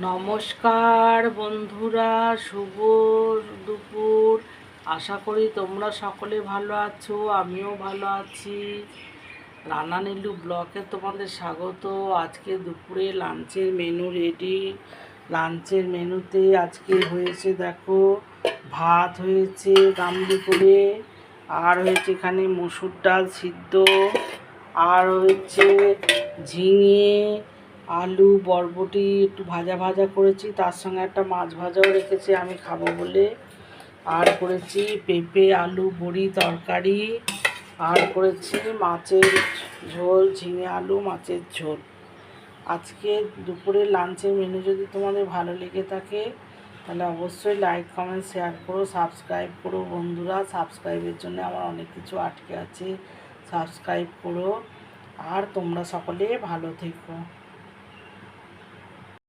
নমস্কার বন্ধুরা, শুভ দুপুর। আশা করি তোমরা সকলে ভালো আছো, আমিও ভালো আছি। রানা নীলু ব্লগে তোমাদের স্বাগত। আজকে দুপুরে লাঞ্চের মেনু রেডি। লাঞ্চের মেনুতে আজকে হয়েছে, দেখো, ভাত হয়েছে গামলি করে, আর হয়েছে এখানে মসুর ডাল সিদ্ধ, আর হয়েছে ঝিঙে, আলু, বরবটি একটু ভাজা ভাজা করেছি, তার সঙ্গে একটা মাছ ভাজাও রেখেছি আমি খাবো বলে। আর করেছি পেঁপে আলু বড়ি তরকারি, আর করেছি মাছের ঝোল, ঝিঙে আলু মাছের ঝোল। আজকে দুপুরের লাঞ্চের মেনু যদি তোমাদের ভালো লেগে থাকে তাহলে অবশ্যই লাইক কমেন্ট শেয়ার করো, সাবস্ক্রাইব করো বন্ধুরা। সাবস্ক্রাইবের জন্য আমার অনেক কিছু আটকে আছে, সাবস্ক্রাইব করো। আর তোমরা সকলে ভালো থেকো।